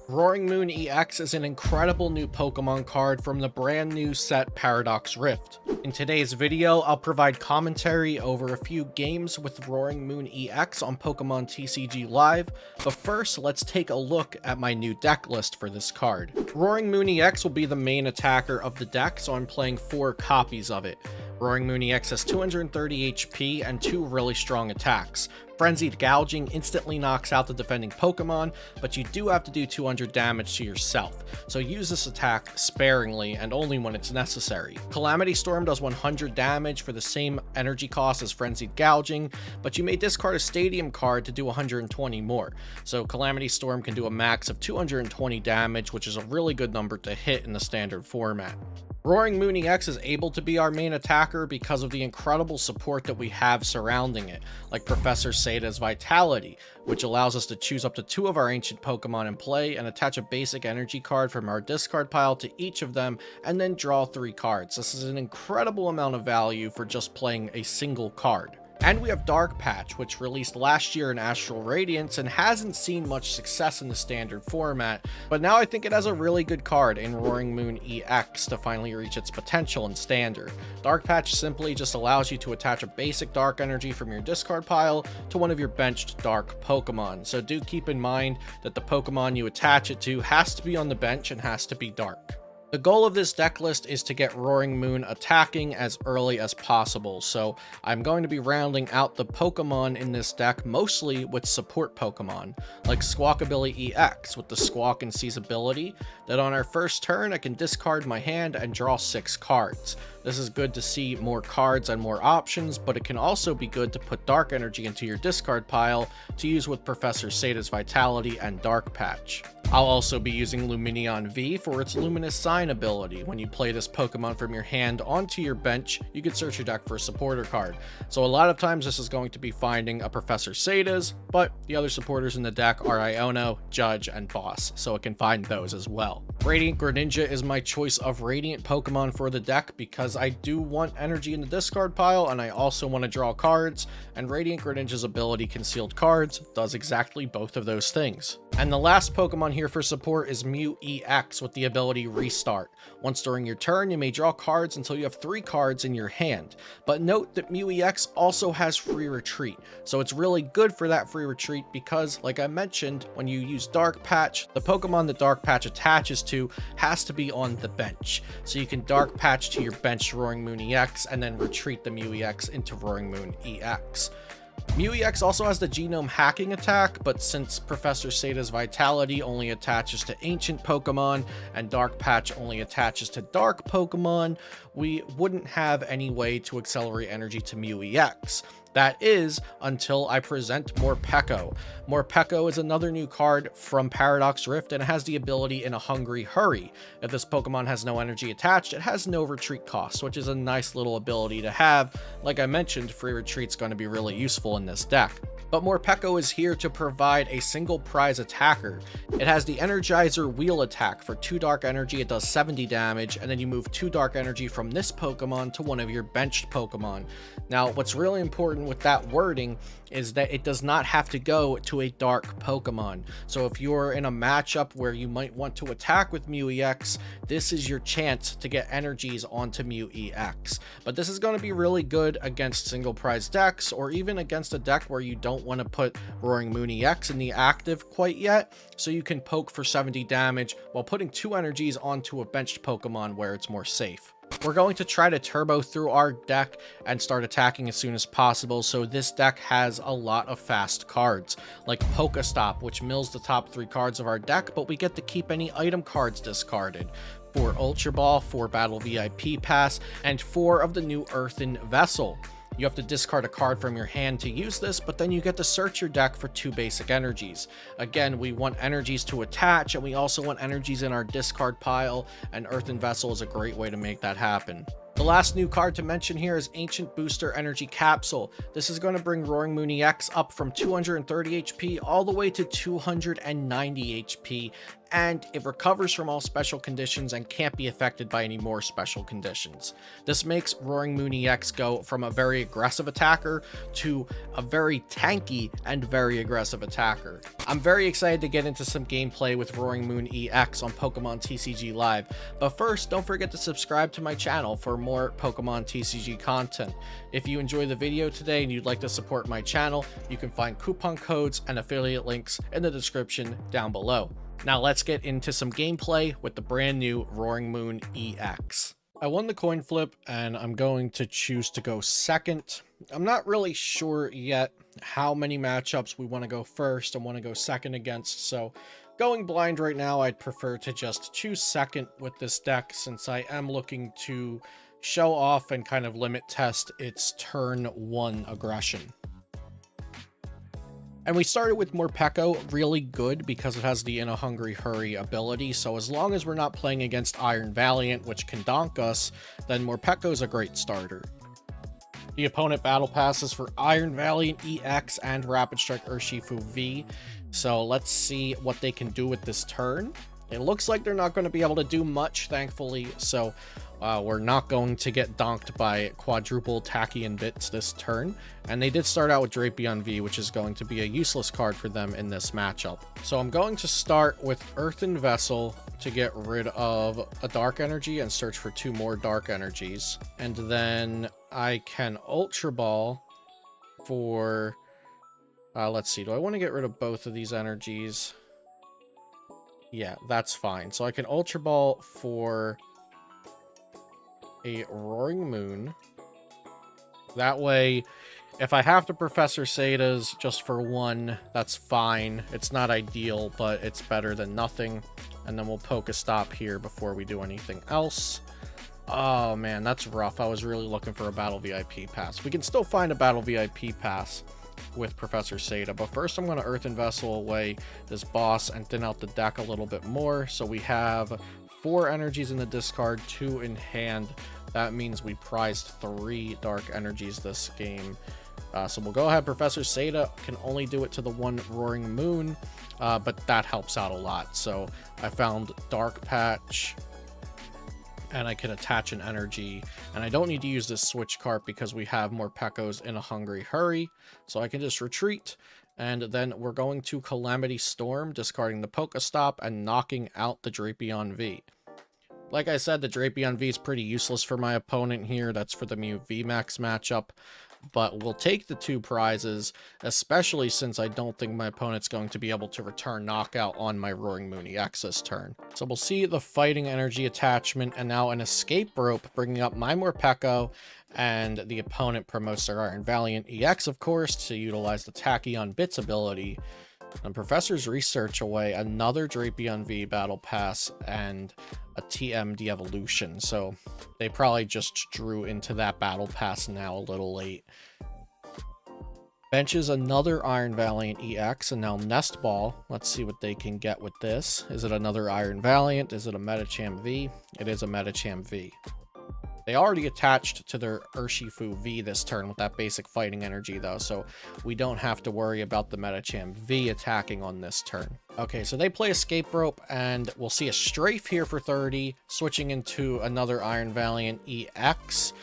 Roaring Moon EX is an incredible new Pokemon card from the brand new set Paradox Rift. In today's video, I'll provide commentary over a few games with Roaring Moon EX on Pokemon TCG Live, but first let's take a look at my new deck list for this card. Roaring Moon EX will be the main attacker of the deck, so I'm playing 4 copies of it. Roaring Moon EX has 230 HP and 2 really strong attacks. Frenzied Gouging instantly knocks out the defending Pokemon, but you do have to do 200 damage to yourself, so use this attack sparingly and only when it's necessary. Calamity Storm does 100 damage for the same energy cost as Frenzied Gouging, but you may discard a Stadium card to do 120 more, so Calamity Storm can do a max of 220 damage, which is a really good number to hit in the standard format. Roaring Moon EX is able to be our main attacker because of the incredible support that we have surrounding it, like Professor Sada's Vitality, which allows us to choose up to 2 of our ancient Pokemon in play and attach a basic energy card from our discard pile to each of them, and then draw 3 cards. This is an incredible amount of value for just playing a single card. And we have Dark Patch, which released last year in Astral Radiance and hasn't seen much success in the standard format, but now I think it has a really good card in Roaring Moon EX to finally reach its potential in standard. Dark Patch simply just allows you to attach a basic dark energy from your discard pile to one of your benched dark Pokemon, so do keep in mind that the Pokemon you attach it to has to be on the bench and has to be dark. The goal of this deck list is to get Roaring Moon attacking as early as possible, so I'm going to be rounding out the Pokemon in this deck mostly with support Pokemon, like Squawkabilly EX with the Squawk and Seize ability, that on our first turn I can discard my hand and draw 6 cards. This is good to see more cards and more options, but it can also be good to put dark energy into your discard pile to use with Professor Sada's Vitality and Dark Patch. I'll also be using Lumineon V for its Luminous Sign ability. When you play this Pokemon from your hand onto your bench, you can search your deck for a supporter card. So a lot of times this is going to be finding a Professor Sada's, but the other supporters in the deck are Iono, Judge, and Boss, so it can find those as well. Radiant Greninja is my choice of Radiant Pokemon for the deck because I do want energy in the discard pile and I also want to draw cards, and Radiant Greninja's ability Concealed Cards does exactly both of those things. And the last Pokemon here for support is Mew EX with the ability Restart. Once during your turn, you may draw cards until you have 3 cards in your hand. But note that Mew EX also has free retreat, so it's really good for that free retreat because, like I mentioned, when you use Dark Patch, the Pokemon that Dark Patch attaches to has to be on the bench. So you can Dark Patch to your bench Roaring Moon EX and then retreat the Mew EX into Roaring Moon EX. Mew EX also has the Genome Hacking attack, but since Professor Sada's Vitality only attaches to ancient Pokemon and Dark Patch only attaches to dark Pokemon, we wouldn't have any way to accelerate energy to Mew EX. That is, until I present Morpeko. Morpeko is another new card from Paradox Rift and it has the ability In a Hungry Hurry. If this Pokemon has no energy attached, it has no retreat cost, which is a nice little ability to have. Like I mentioned, free retreat's going to be really useful in this deck. But Morpeko is here to provide a single prize attacker. It has the Energizer Wheel attack. For 2 dark energy, it does 70 damage, and then you move 2 dark energy from this Pokemon to one of your benched Pokemon. Now, what's really important with that wording is that it does not have to go to a dark Pokemon. So if you're in a matchup where you might want to attack with Mew EX, this is your chance to get energies onto Mew EX. But this is going to be really good against single prize decks, or even against a deck where you don't want to put Roaring Moon EX in the active quite yet, so you can poke for 70 damage while putting 2 energies onto a benched Pokemon where it's more safe. We're going to try to turbo through our deck and start attacking as soon as possible, so this deck has a lot of fast cards, like PokéStop, which mills the top 3 cards of our deck, but we get to keep any item cards discarded. 4 Ultra Ball, 4 Battle VIP Pass, and 4 of the new Earthen Vessel. You have to discard a card from your hand to use this, but then you get to search your deck for 2 basic energies. Again, we want energies to attach, and we also want energies in our discard pile, and Earthen Vessel is a great way to make that happen. The last new card to mention here is Ancient Booster Energy Capsule. This is going to bring Roaring Moon EX up from 230 HP all the way to 290 HP and it recovers from all special conditions and can't be affected by any more special conditions. This makes Roaring Moon EX go from a very aggressive attacker to a very tanky and very aggressive attacker. I'm very excited to get into some gameplay with Roaring Moon EX on Pokemon TCG Live, but first, don't forget to subscribe to my channel for more Pokemon TCG content. If you enjoyed the video today and you'd like to support my channel, you can find coupon codes and affiliate links in the description down below. Now let's get into some gameplay with the brand new Roaring Moon EX. I won the coin flip and I'm going to choose to go second. I'm not really sure yet how many matchups we want to go first and want to go second against, so going blind right now, I'd prefer to just choose second with this deck since I am looking to show off and kind of limit test its turn 1 aggression. And we started with Morpeko really good because it has the In a Hungry Hurry ability, so as long as we're not playing against Iron Valiant, which can donk us, then Morpeko's a great starter. The opponent battle passes for Iron Valiant EX and Rapid Strike Urshifu V, so let's see what they can do with this turn. It looks like they're not going to be able to do much, thankfully, so we're not going to get donked by quadruple Tachyon Bits this turn. And they did start out with Drapion V, which is going to be a useless card for them in this matchup. So I'm going to start with Earthen Vessel to get rid of a Dark Energy and search for 2 more Dark Energies. And then I can Ultra Ball for... let's see, do I want to get rid of both of these energies? Yeah, that's fine. So I can Ultra Ball for a Roaring Moon. That way, if I have to Professor Sada's just for 1, that's fine. It's not ideal, but it's better than nothing. And then we'll PokéStop here before we do anything else. Oh man, that's rough. I was really looking for a Battle VIP Pass. We can still find a Battle VIP Pass with Professor Sada, but first I'm going to Earthen Vessel away this boss and thin out the deck a little bit more. So we have 4 energies in the discard, 2 in hand. That means we prized 3 Dark Energies this game. So we'll go ahead. Professor Sada can only do it to the 1 Roaring Moon, but that helps out a lot. So I found Dark Patch, and I can attach an energy, and I don't need to use this Switch Cart because we have Morpeko's In a Hungry Hurry, so I can just retreat. And then we're going to Calamity Storm, discarding the PokéStop and knocking out the Drapion V. Like I said, the Drapion V is pretty useless for my opponent here. That's for the Mew VMAX matchup. But we'll take the 2 prizes, especially since I don't think my opponent's going to be able to return knockout on my Roaring Moon EX this turn. So we'll see the Fighting Energy attachment and now an Escape Rope, bringing up my Morpeko, and the opponent promotes their Iron Valiant EX, of course, to utilize the Tachyon Bits ability. And Professor's Research away another Drapion V Battle Pass and a TM De-Evolution, so they probably just drew into that Battle Pass now a little late. Benches another Iron Valiant EX and now Nest Ball. Let's see what they can get with this. Is it another Iron Valiant? Is it a Medicham V? It is a Medicham V. They already attached to their Urshifu V this turn with that basic fighting energy though, so we don't have to worry about the Medicham V attacking on this turn. Okay, so they play Escape Rope, and we'll see a Strafe here for 30, switching into another Iron Valiant EX,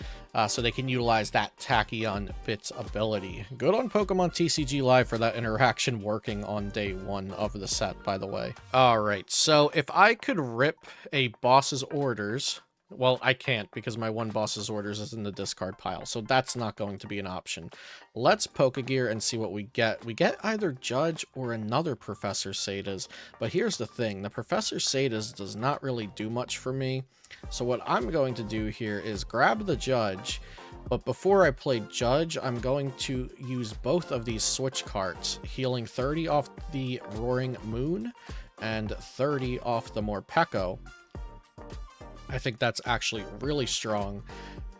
so they can utilize that Tachyon Bits ability. Good on Pokemon TCG Live for that interaction working on day 1 of the set, by the way. Alright, so if I could rip a boss's orders... Well, I can't because my 1 boss's orders is in the discard pile, so that's not going to be an option. Let's Pokégear and see what we get. We get either Judge or another Professor Sada's, but here's the thing. The Professor Sada's does not really do much for me, so what I'm going to do here is grab the Judge, but before I play Judge, I'm going to use both of these Switch Carts, healing 30 off the Roaring Moon and 30 off the Morpeko. I think that's actually really strong.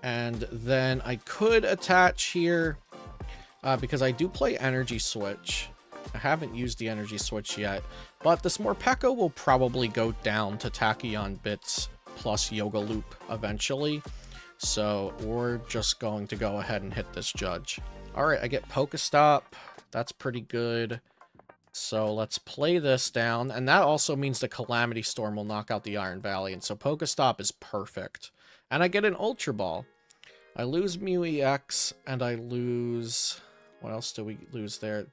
And then I could attach here because I do play Energy Switch. I haven't used the Energy Switch yet, but this Morpeko will probably go down to Tachyon Bits plus Yoga Loop eventually. So we're just going to go ahead and hit this Judge. All right, I get PokéStop. That's pretty good. So let's play this down, and that also means the Calamity Storm will knock out the Iron Valiant, so PokéStop is perfect. And I get an Ultra Ball. I lose Mew EX, and I lose... What else do we lose there?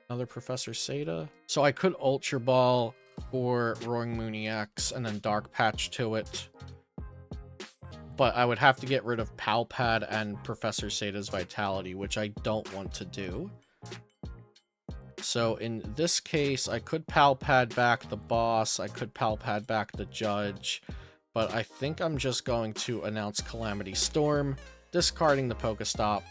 Another Professor Sada? So I could Ultra Ball for Roaring Moon EX, and then Dark Patch to it. But I would have to get rid of Pal Pad and Professor Sada's Vitality, which I don't want to do. So in this case, I could Pal Pad back the boss, I could Pal Pad back the judge, but I think I'm just going to announce Calamity Storm, discarding the PokéStop,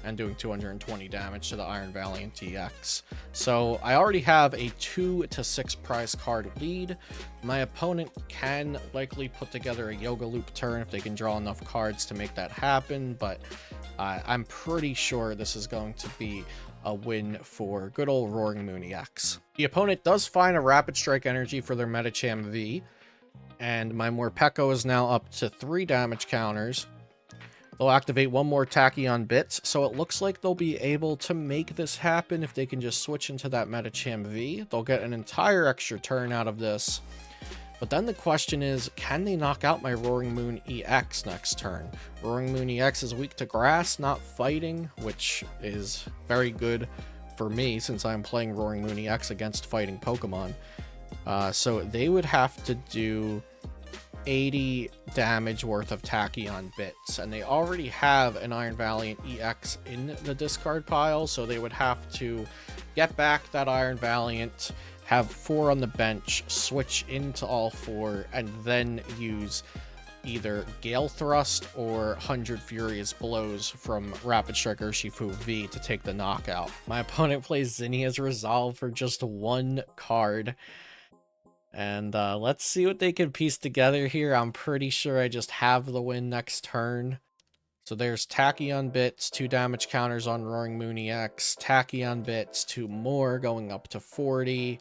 and doing 220 damage to the Iron Valiant EX. So I already have a 2 to 6 prize card lead. My opponent can likely put together a Yoga Loop turn if they can draw enough cards to make that happen, but I'm pretty sure this is going to be a win for good old Roaring Moon EX. The opponent does find a Rapid Strike Energy for their Medicham V, and my Morpeko is now up to 3 damage counters. They'll activate one more Tachyon Bits, so it looks like they'll be able to make this happen if they can just switch into that Medicham V. They'll get an entire extra turn out of this. But then the question is, can they knock out my Roaring Moon EX next turn? Roaring Moon EX is weak to grass, not fighting, which is very good for me since I'm playing Roaring Moon EX against fighting Pokemon. So they would have to do 80 damage worth of Tachyon Bits, and they already have an Iron Valiant EX in the discard pile, so they would have to get back that Iron Valiant, have 4 on the bench, switch into all 4, and then use either Gale Thrust or 100 Furious Blows from Rapid Strike Urshifu V to take the knockout. My opponent plays Zinnia's Resolve for just 1 card. And let's see what they can piece together here. I'm pretty sure I just have the win next turn. So there's Tachyon Bits, 2 damage counters on Roaring Moon EX, Tachyon Bits, 2 more going up to 40.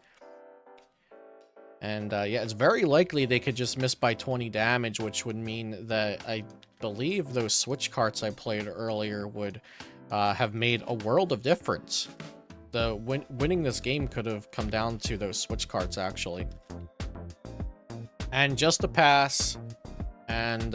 And yeah, it's very likely they could just miss by 20 damage, which would mean that I believe those Switch Carts I played earlier would have made a world of difference. Winning this game could have come down to those Switch Carts, actually. And just a pass, and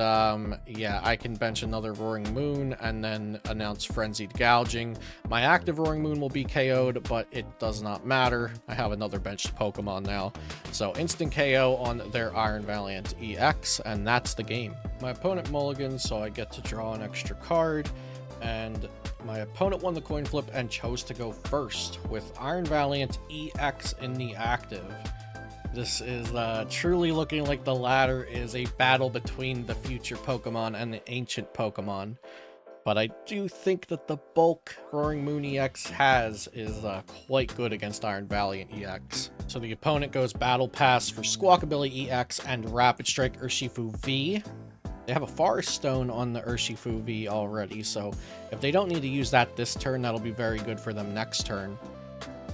yeah, I can bench another Roaring Moon and then announce Frenzied Gouging. My active Roaring Moon will be KO'd, but it does not matter. I have another benched Pokemon now. So instant KO on their Iron Valiant EX, and that's the game. My opponent mulligans, so I get to draw an extra card, and my opponent won the coin flip and chose to go first with Iron Valiant EX in the active. This is truly looking like the latter is a battle between the future Pokemon and the ancient Pokemon. But I do think that the bulk Roaring Moon EX has is quite good against Iron Valiant EX. So the opponent goes Battle Pass for Squawkabilly EX and Rapid Strike Urshifu V. They have a Forest Stone on the Urshifu V already, so if they don't need to use that this turn, that'll be very good for them next turn.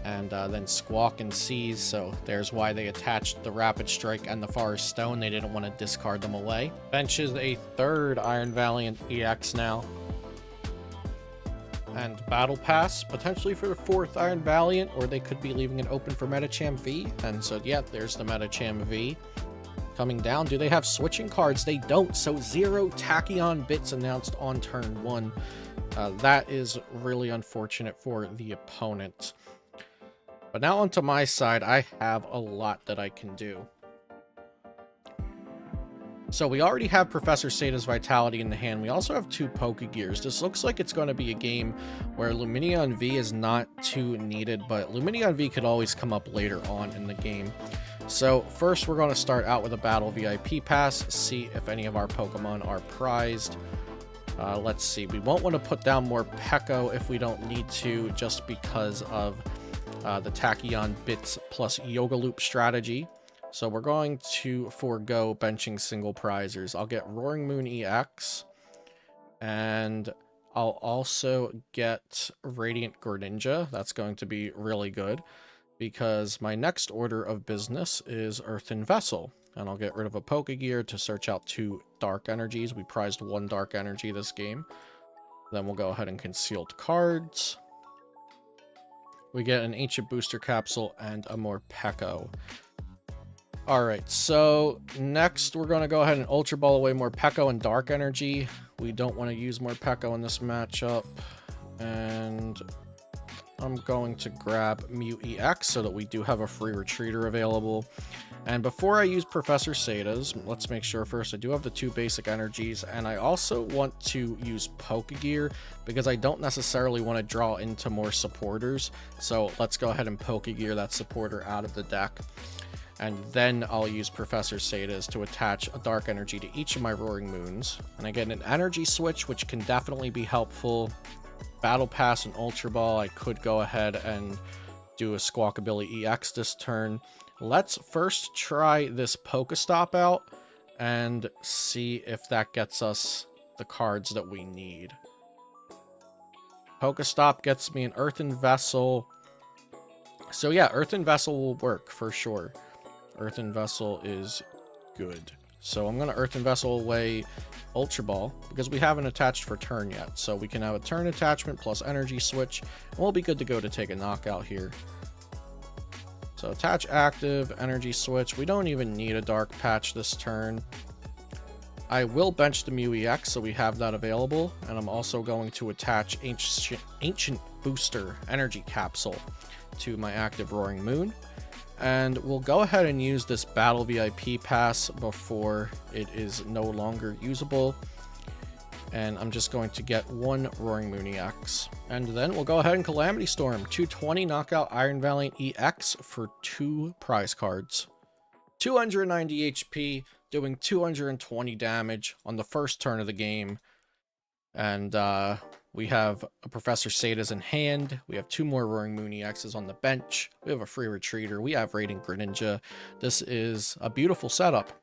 And then Squawk and Seize, so there's why they attached the Rapid Strike and the Forest Stone. They didn't want to discard them away. Benches a 3rd Iron Valiant EX now. And Battle Pass, potentially for the 4th Iron Valiant, or they could be leaving it open for Medicham V. And so, yeah, there's the Medicham V. Coming down, do they have switching cards? They don't, so 0 Tachyon Bits announced on turn 1. That is really unfortunate for the opponent. But now onto my side, I have a lot that I can do. So we already have Professor Sada's Vitality in the hand. We also have 2 Pokégears. This looks like it's going to be a game where Lumineon V is not too needed, but Lumineon V could always come up later on in the game. So first we're going to start out with a Battle VIP Pass, see if any of our Pokemon are prized. Let's see, we won't want to put down Morpeko if we don't need to, just because of the Tachyon Bits plus Yoga Loop strategy. So we're going to forego benching single prizers. I'll get Roaring Moon EX, and I'll also get Radiant Greninja. That's going to be really good, because my next order of business is Earthen Vessel. And I'll get rid of a Pokégear to search out 2 Dark Energies. We prized 1 Dark Energy this game. Then we'll go ahead and concealed cards. we get an Ancient Booster Capsule and a Morpeko. Alright, so next we're going to go ahead and Ultra Ball away Morpeko and Dark Energy. We don't want to use Morpeko in this matchup. And I'm going to grab Mew EX so that we do have a free retreater available. And before I use Professor Sada's, let's make sure first I do have the 2 basic energies, and I also want to use Pokégear because I don't necessarily want to draw into more supporters. So let's go ahead and Pokégear that supporter out of the deck. And then I'll use Professor Sada's to attach a Dark Energy to each of my Roaring Moons. And I get an Energy Switch, which can definitely be helpful. Battle Pass and Ultra Ball, I could go ahead and do a Squawkabilly EX this turn. Let's first try this PokéStop out and see if that gets us the cards that we need. PokéStop gets me an Earthen Vessel. So yeah, Earthen Vessel will work for sure. Earthen Vessel is good. So I'm going to Earthen Vessel away Ultra Ball because we haven't attached for turn yet. So we can have a turn attachment plus Energy Switch, and we'll be good to go to take a knockout here. So attach active, Energy Switch. We don't even need a Dark Patch this turn. I will bench the Mew EX so we have that available, and I'm also going to attach Ancient Booster Energy Capsule to my active Roaring Moon. And we'll go ahead and use this Battle VIP Pass before it is no longer usable. And I'm just going to get 1 Roaring Moon EX. And then we'll go ahead and Calamity Storm. 220 knockout Iron Valiant EX for 2 prize cards. 290 HP, doing 220 damage on the first turn of the game. And we have a Professor Sada's in hand. We have 2 more Roaring Moon EXs on the bench. We have a free retreater. We have Radiant Greninja. This is a beautiful setup.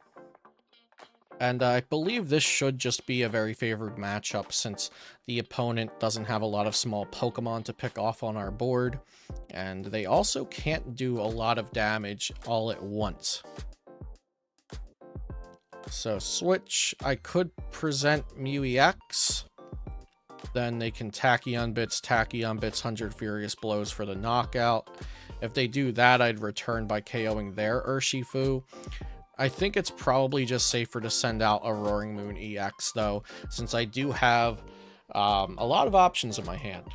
And I believe this should just be a very favored matchup since the opponent doesn't have a lot of small Pokemon to pick off on our board. And they also can't do a lot of damage all at once. So switch, I could present Mew EX. Then they can Tachyon Bits, 100 Furious Blows for the knockout. If they do that, I'd return by KOing their Urshifu. I think it's probably just safer to send out a Roaring Moon EX, though, since I do have a lot of options in my hand.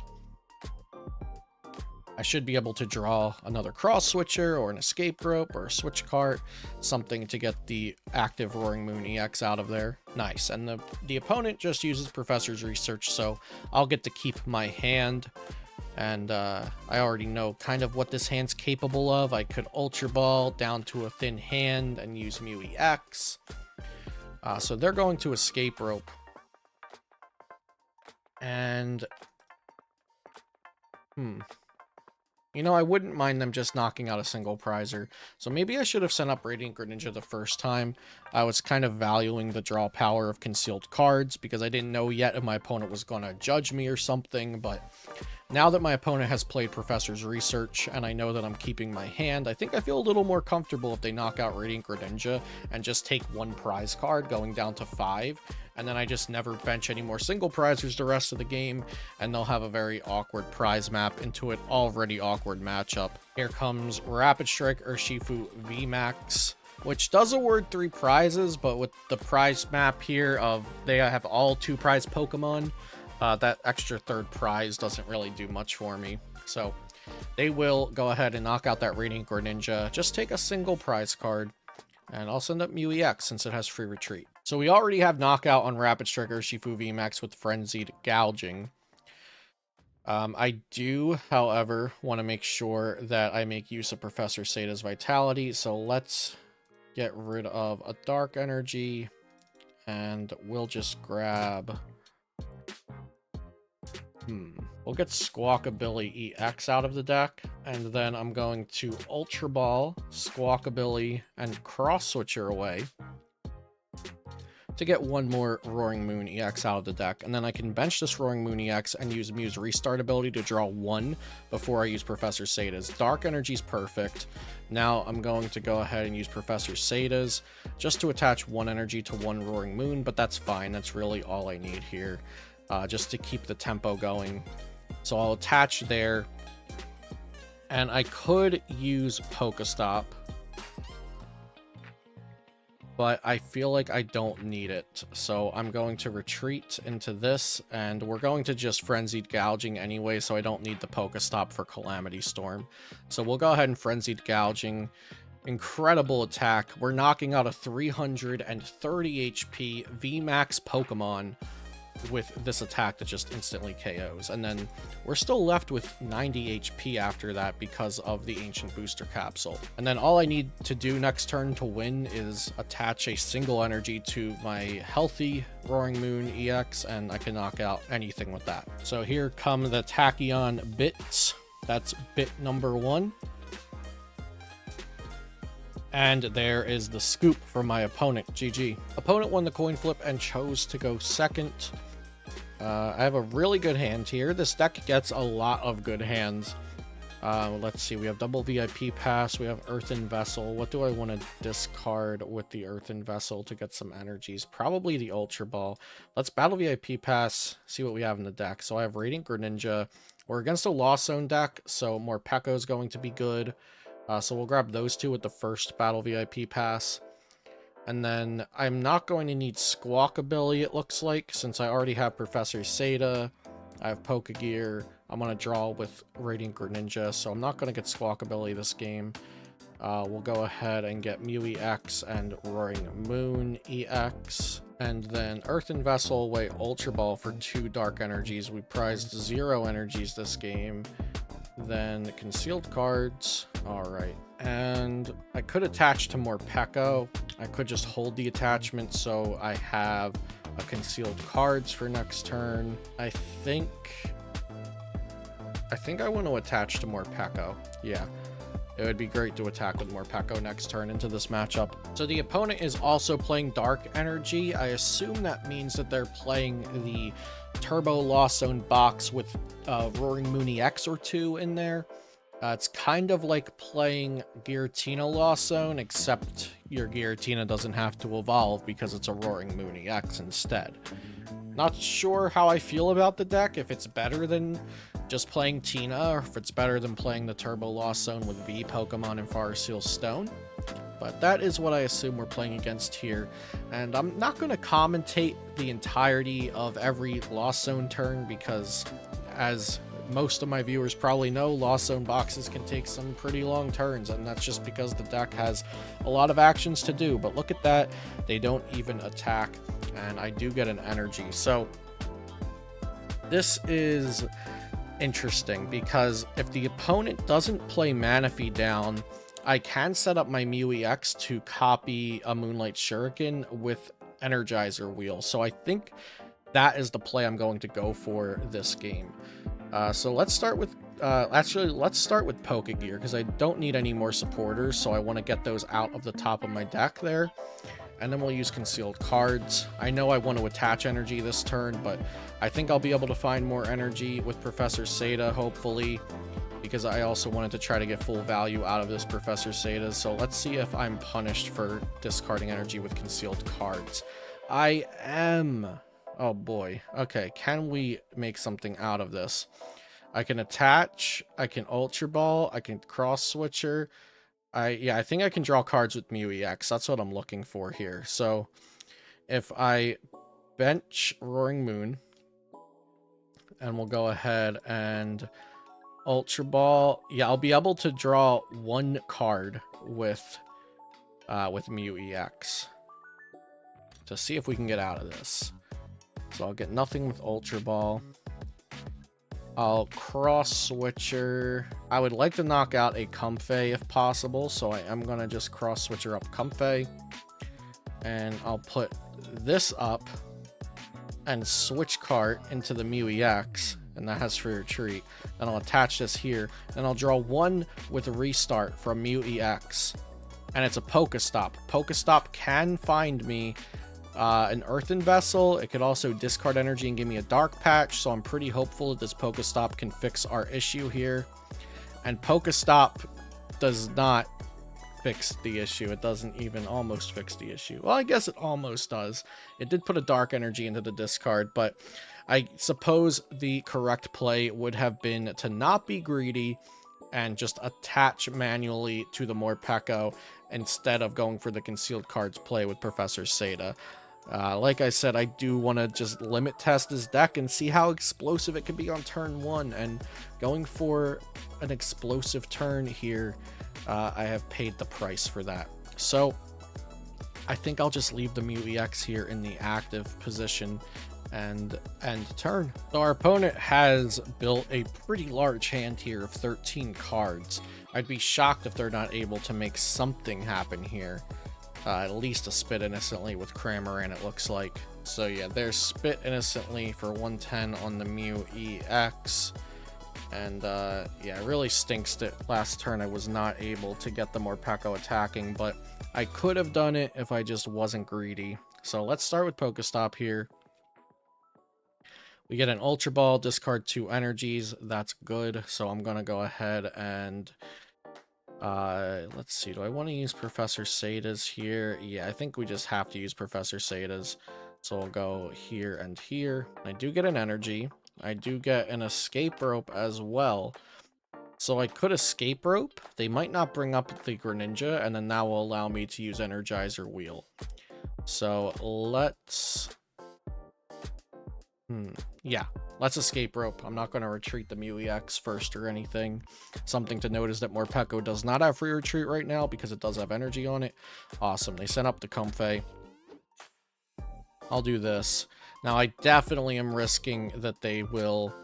I should be able to draw another Cross Switcher or an Escape Rope or a Switch Cart, something to get the active Roaring Moon EX out of there. Nice. And the opponent just uses Professor's Research, so I'll get to keep my hand. And I already know kind of what this hand's capable of. I could Ultra Ball down to a thin hand and use Mew EX. So they're going to Escape Rope. And... you know, I wouldn't mind them just knocking out a single prizer. So maybe I should have sent up Radiant Greninja the first time. I was kind of valuing the draw power of concealed cards because I didn't know yet if my opponent was going to judge me or something. But now that my opponent has played Professor's Research and I know that I'm keeping my hand, I think I feel a little more comfortable if they knock out Radiant Greninja and just take 1 prize card going down to 5. And then I just never bench any more single prizers the rest of the game, and they'll have a very awkward prize map into an already awkward matchup. Here comes Rapid Strike Urshifu VMAX, which does award 3 prizes, but with the prize map here of they have all 2 prize Pokemon, that extra 3rd prize doesn't really do much for me. So they will go ahead and knock out that Radiant Greninja, just take a single prize card, and I'll send up Mew EX since it has free retreat. So we already have knockout on Rapid Strike Urshifu VMAX with Frenzied Gouging. I do, however, want to make sure that I make use of Professor Sada's Vitality. So let's get rid of a Dark Energy, and we'll just grab... we'll get Squawkabilly EX out of the deck, and then I'm going to Ultra Ball, Squawkabilly, and Cross Switcher away to get 1 more Roaring Moon EX out of the deck. And then I can bench this Roaring Moon EX and use Mew's Restart ability to draw 1 before I use Professor Sada's. Dark Energy's perfect. Now I'm going to go ahead and use Professor Sada's just to attach 1 energy to 1 Roaring Moon, but that's fine. That's really all I need here, just to keep the tempo going. So I'll attach there. And I could use PokéStop, but I feel like I don't need it. So I'm going to retreat into this, and we're going to just Frenzied Gouging anyway, so I don't need the PokéStop for Calamity Storm. So we'll go ahead and Frenzied Gouging. Incredible attack. We're knocking out a 330 HP VMAX Pokemon with this attack that just instantly KOs. And then we're still left with 90 HP after that because of the Ancient Booster Capsule. And then all I need to do next turn to win is attach a single energy to my healthy Roaring Moon EX, and I can knock out anything with that. So here come the Tachyon bits. That's bit number 1. And there is the scoop from my opponent. GG. Opponent won the coin flip and chose to go second. I have a really good hand here. This deck gets a lot of good hands. Let's see. We have double VIP pass. We have Earthen Vessel. What do I want to discard with the Earthen Vessel to get some energies? Probably the Ultra Ball. Let's battle VIP pass. See what we have in the deck. So I have Radiant Greninja. We're against a Lost Zone deck, so Morpeko is going to be good. So we'll grab those two with the first Battle VIP Pass. And then I'm not going to need Squawkabilly, it looks like, since I already have Professor Sada. I have Pokégear. I'm going to draw with Radiant Greninja, so I'm not going to get Squawkabilly this game. We'll go ahead and get Mew EX and Roaring Moon EX. And then Earthen Vessel away Ultra Ball for 2 Dark Energies. We prized 0 energies this game. Then concealed cards. Alright. And I could attach to Morpeko. I could just hold the attachment so I have a concealed cards for next turn. I think I want to attach to Morpeko. Yeah. It would be great to attack with Morpeko next turn into this matchup. So the opponent is also playing Dark Energy. I assume that means that they're playing the Turbo Lost Zone box with Roaring Moon EX or 2 in there. It's kind of like playing Giratina Lost Zone, except your Giratina doesn't have to evolve because it's a Roaring Moon EX instead. Not sure how I feel about the deck, if it's better than just playing Tina, or if it's better than playing the Turbo Lost Zone with V Pokemon and Farseal Stone. But that is what I assume we're playing against here. And I'm not going to commentate the entirety of every Lost Zone turn because, as most of my viewers probably know, Lost Zone boxes can take some pretty long turns, and that's just because the deck has a lot of actions to do. But look at that, they don't even attack, and I do get an energy. So this is interesting because if the opponent doesn't play Manaphy down, I can set up my Mew EX to copy a Moonlight Shuriken with Energizer Wheel. So I think that is the play I'm going to go for this game. So let's start with let's start with Pokégear because I don't need any more supporters, so I want to get those out of the top of my deck there. And then we'll use concealed cards. I know I want to attach energy this turn, but I think I'll be able to find more energy with Professor Sada, hopefully, because I also wanted to try to get full value out of this Professor Sada. So let's see if I'm punished for discarding energy with concealed cards. I am. Oh boy. Okay, can we make something out of this? I can attach, I can Ultra Ball, I can Cross Switcher. I think I can draw cards with Mew EX. That's what I'm looking for here. So if I bench Roaring Moon, and we'll go ahead and Ultra Ball. Yeah, I'll be able to draw 1 card with Mew EX to see if we can get out of this. So I'll get nothing with Ultra Ball. I'll Cross Switcher. I would like to knock out a Comfey if possible, so I am going to just Cross Switcher up Comfey. And I'll put this up and Switch Cart into the Mew EX, and that has free retreat. Then I'll attach this here, and I'll draw 1 with a Restart from Mew EX. And it's a PokéStop. PokéStop can find me an Earthen Vessel. It could also discard energy and give me a Dark Patch, so I'm pretty hopeful that this PokéStop can fix our issue here. And PokéStop does not fix the issue. It doesn't even almost fix the issue. Well, I guess it almost does. It did put a Dark Energy into the discard, but I suppose the correct play would have been to not be greedy and just attach manually to the Morpeko instead of going for the concealed cards play with Professor Sada. Like I said, I do want to just limit test this deck and see how explosive it can be on turn 1, and going for an explosive turn here, I have paid the price for that. So I think I'll just leave the Mew EX here in the active position and end turn. So our opponent has built a pretty large hand here of 13 cards. I'd be shocked if they're not able to make something happen here. At least a Spit Innocently with Cramorant, it looks like. So yeah, there's Spit Innocently for 110 on the Mew EX. And yeah, it really stinks that last turn I was not able to get the Morpeko attacking, but I could have done it if I just wasn't greedy. So let's start with PokéStop here. We get an Ultra Ball, discard 2 energies. That's good. So I'm going to go ahead and... let's see, do I want to use Professor Sada's here? Yeah, I think we just have to use Professor Sada's. So I'll go here and here. I do get an energy. I do get an Escape Rope as well. So I could Escape Rope. They might not bring up the Greninja, and then that will allow me to use Energizer Wheel. So let's... yeah, let's Escape Rope. I'm not going to retreat the Mew EX first or anything. Something to note is that Morpeko does not have free retreat right now because it does have energy on it. Awesome. They sent up the Comfey. I'll do this. Now, I definitely am risking that they will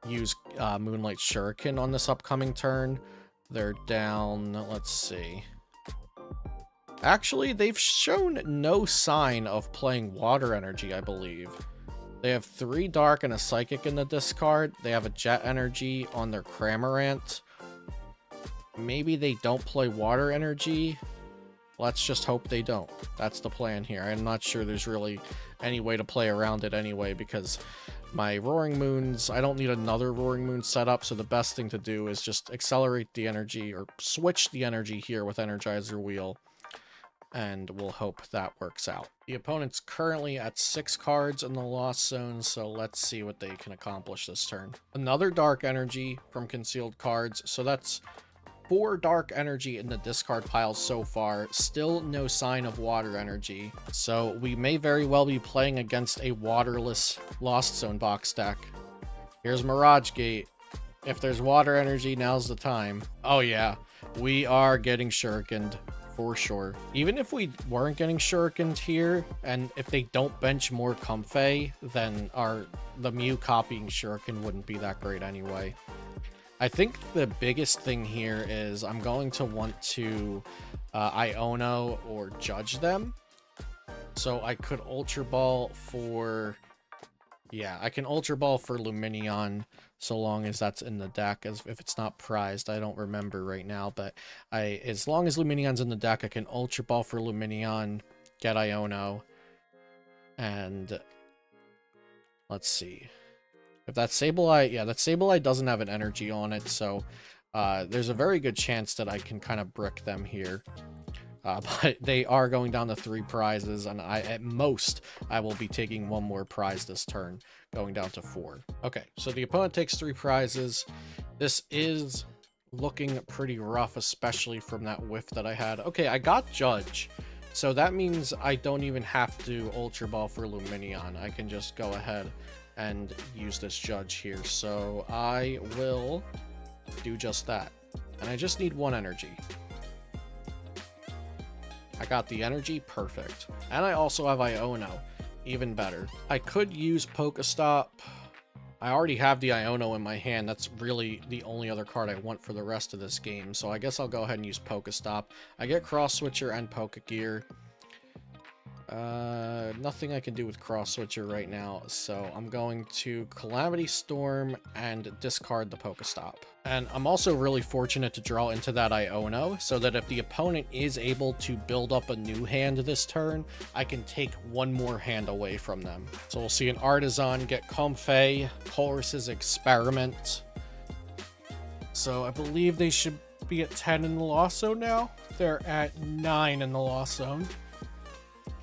use Moonlight Shuriken on this upcoming turn. They're down, let's see. Actually, they've shown no sign of playing Water Energy, I believe. They have 3 Dark and a Psychic in the discard. They have a Jet Energy on their Cramorant. Maybe they don't play Water Energy. Let's just hope they don't. That's the plan here. I'm not sure there's really any way to play around it anyway, because my Roaring Moons, I don't need another Roaring Moon setup, so the best thing to do is just accelerate the energy, or switch the energy here with Energizer Wheel, and we'll hope that works out. The opponent's currently at 6 cards in the Lost Zone, so let's see what they can accomplish this turn. Another Dark Energy from concealed cards, so that's 4 Dark Energy in the discard pile so far. Still no sign of Water Energy, so we may very well be playing against a waterless Lost Zone box deck. Here's Mirage Gate. If there's Water Energy, now's the time. Oh yeah, we are getting shurikened for sure. Even if we weren't getting shurikened here, and if they don't bench more Comfey, then the Mew copying Shuriken wouldn't be that great anyway. I think the biggest thing here is I'm going to want to Iono or Judge them. So I could Ultra Ball for... yeah, I can Ultra Ball for Lumineon, so long as that's in the deck. As if it's not prized, I don't remember right now, but as long as Lumineon's in the deck, I can Ultra Ball for Lumineon, get Iono, and let's see. If that Sableye, yeah, that Sableye doesn't have an energy on it, so there's a very good chance that I can kind of brick them here. But they are going down to 3 prizes, and at most, I will be taking 1 more prize this turn, going down to 4. Okay, so the opponent takes 3 prizes. This is looking pretty rough, especially from that whiff that I had. Okay, I got Judge, so that means I don't even have to Ultra Ball for Lumineon. I can just go ahead and use this Judge here. So I will do just that. And I just need 1 energy. I got the energy, perfect. And I also have Iono, even better. I could use PokéStop. I already have the Iono in my hand. That's really the only other card I want for the rest of this game. So I guess I'll go ahead and use PokéStop. I get Cross Switcher and Pokégear. Nothing I can do with Cross Switcher right now, so I'm going to Calamity Storm and discard the PokéStop. And I'm also really fortunate to draw into that Iono, so that if the opponent is able to build up a new hand this turn, I can take 1 more hand away from them. So we'll see an Artisan get Comfey, Colress's Experiment. So I believe they should be at 10 in the Lost Zone now. They're at 9 in the Lost Zone.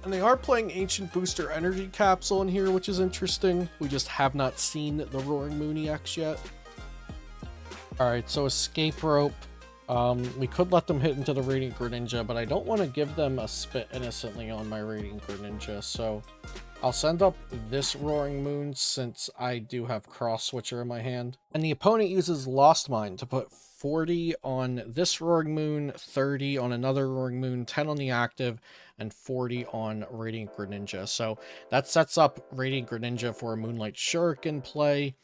And they are playing Ancient Booster Energy Capsule in here, which is interesting. We just have not seen the Roaring Moon EX yet. Alright, so Escape Rope. We could let them hit into the Radiant Greninja, but I don't want to give them a spit innocently on my Radiant Greninja, so I'll send up this Roaring Moon since I do have Cross Switcher in my hand. And the opponent uses Lost Mine to put 40 on this Roaring Moon, 30 on another Roaring Moon, 10 on the active, and 40 on Radiant Greninja. So that sets up Radiant Greninja for a Moonlight Shuriken play.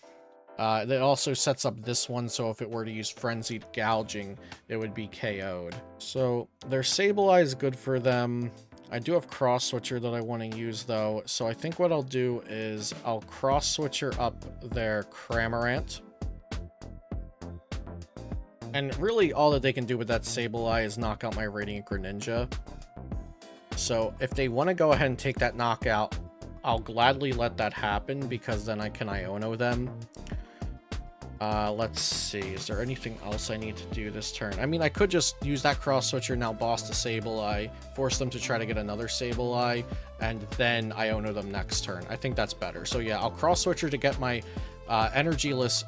That also sets up this one, so if it were to use Frenzied Gouging, it would be KO'd. So their Sableye is good for them. I do have Cross Switcher that I want to use, though, so I think what I'll do is I'll Cross Switcher up their Cramorant. And really, all that they can do with that Sableye is knock out my Radiant Greninja. So if they want to go ahead and take that knockout, I'll gladly let that happen, because then I can Iono them. Let's see, is there anything else I need to do this turn? I mean, I could just use that Cross Switcher, now boss the Sableye, force them to try to get another Sableye, and then Iono them next turn. I think that's better. So yeah, I'll Cross Switcher to get my Energyless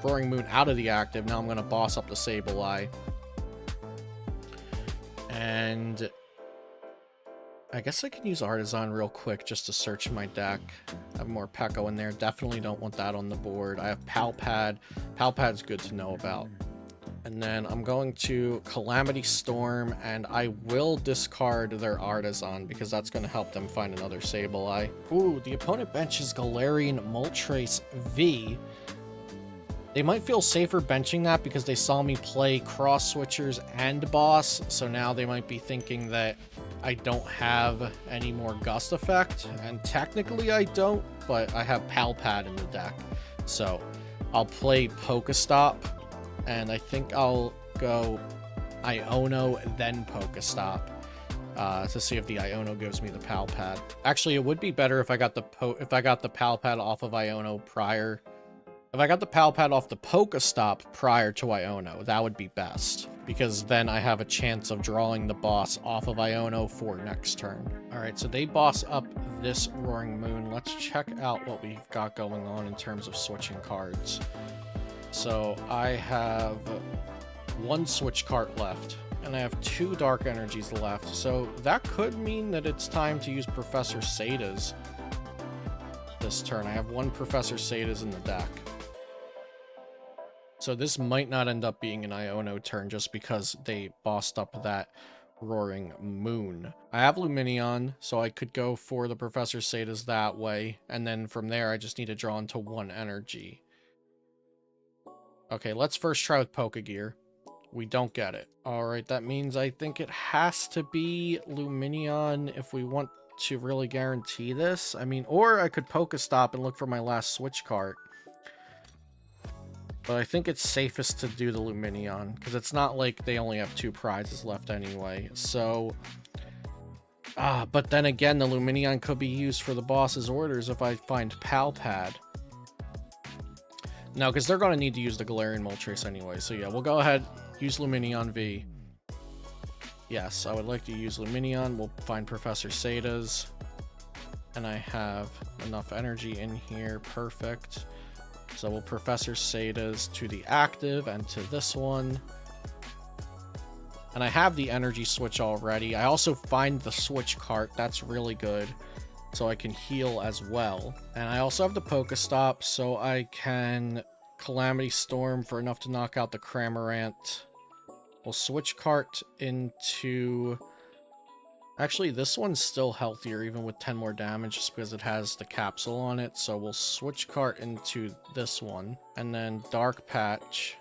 Roaring Moon out of the active. Now I'm going to boss up the Sableye. And I guess I can use Artisan real quick just to search my deck. I have Morpeko in there. Definitely don't want that on the board. I have Pal Pad. Pal Pad's good to know about. And then I'm going to Calamity Storm, and I will discard their Artisan because that's going to help them find another Sableye. Ooh, the opponent benches Galarian Moltres V. They might feel safer benching that because they saw me play Cross Switchers and Boss, so now they might be thinking that I don't have any more Gust Effect, and technically I don't, but I have Pal Pad in the deck. So I'll play PokéStop, and I think I'll go Iono, then PokéStop, to see if the Iono gives me the Pal Pad. Actually, it would be better if I got the Pal Pad off of Iono prior. If I got the Pal Pad off the PokéStop prior to Iono, that would be best, because then I have a chance of drawing the boss off of Iono for next turn. Alright, so they boss up this Roaring Moon. Let's check out what we've got going on in terms of switching cards. So I have one Switch Cart left, and I have 2 Dark Energies left, so that could mean that it's time to use Professor Sada's this turn. I have 1 Professor Sada's in the deck. So this might not end up being an Iono turn just because they bossed up that Roaring Moon. I have Lumineon, so I could go for the Professor Sada's that way, and then from there I just need to draw into 1 energy. Okay, let's first try with Pokégear. We don't get it. Alright, that means I think it has to be Lumineon if we want to really guarantee this. I mean, or I could PokéStop and look for my last Switch Cart. But I think it's safest to do the Lumineon, because it's not like they only have 2 prizes left anyway. So, but then again, the Lumineon could be used for the boss's orders if I find Pal Pad. No, because they're going to need to use the Galarian Moltres anyway. So yeah, we'll go ahead, use Lumineon V. Yes, I would like to use Lumineon. We'll find Professor Sada's. And I have enough energy in here. Perfect. So we'll Professor Sada's to the active and to this one. And I have the Energy Switch already. I also find the Switch Cart. That's really good. So I can heal as well. And I also have the PokéStop, so I can Calamity Storm for enough to knock out the Cramorant. We'll Switch Cart into... Actually, this one's still healthier, even with 10 more damage, just because it has the Capsule on it. So we'll Switch Cart into this one. And then Dark Patch.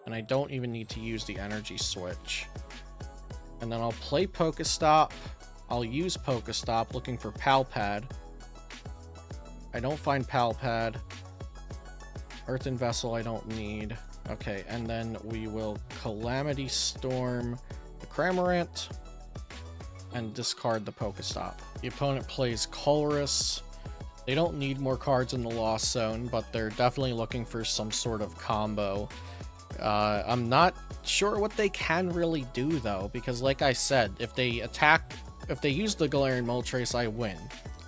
And I don't even need to use the Energy Switch. And then I'll play PokéStop. I'll use PokéStop, looking for Pal Pad. I don't find Pal Pad. Earthen Vessel I don't need. Okay, and then we will Calamity Storm the Cramorant and discard the PokéStop. The opponent plays Colress. They don't need more cards in the Lost Zone, but they're definitely looking for some sort of combo. I'm not sure what they can really do, though, because like I said, if they use the Galarian Moltres, I win.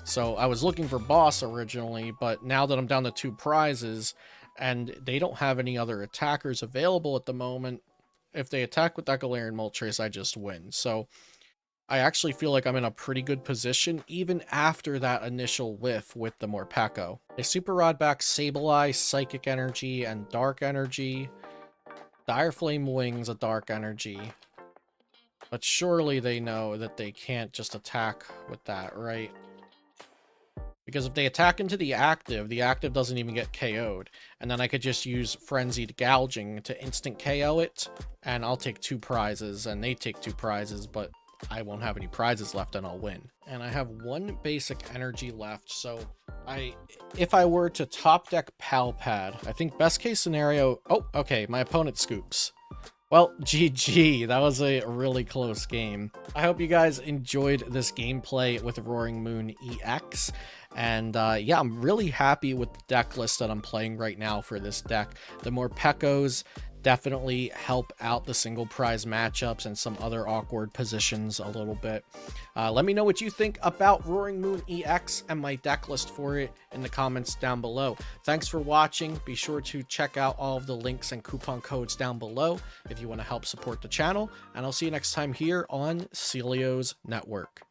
So I was looking for boss originally, but now that I'm down to 2 prizes, and they don't have any other attackers available at the moment. If they attack with that Galarian Moltres, I just win. So I actually feel like I'm in a pretty good position, even after that initial whiff with the Morpeko. They Super Rod back Sableye, Psychic Energy, and Dark Energy. Dire Flame Wings a Dark Energy. But surely they know that they can't just attack with that, right? Because if they attack into the active doesn't even get KO'd. And then I could just use Frenzied Gouging to instant KO it, and I'll take 2 prizes, and they take 2 prizes, but I won't have any prizes left and I'll win. And I have 1 basic energy left, so if I were to top deck Pal Pad, I think best case scenario... Oh, okay, my opponent scoops. Well, GG, that was a really close game. I hope you guys enjoyed this gameplay with Roaring Moon EX. And yeah, I'm really happy with the deck list that I'm playing right now for this deck. The Morpekos definitely help out the single prize matchups and some other awkward positions a little bit. Let me know what you think about Roaring Moon EX and my deck list for it in the comments down below. Thanks for watching. Be sure to check out all of the links and coupon codes down below if you want to help support the channel, and I'll see you next time here on Celio's Network.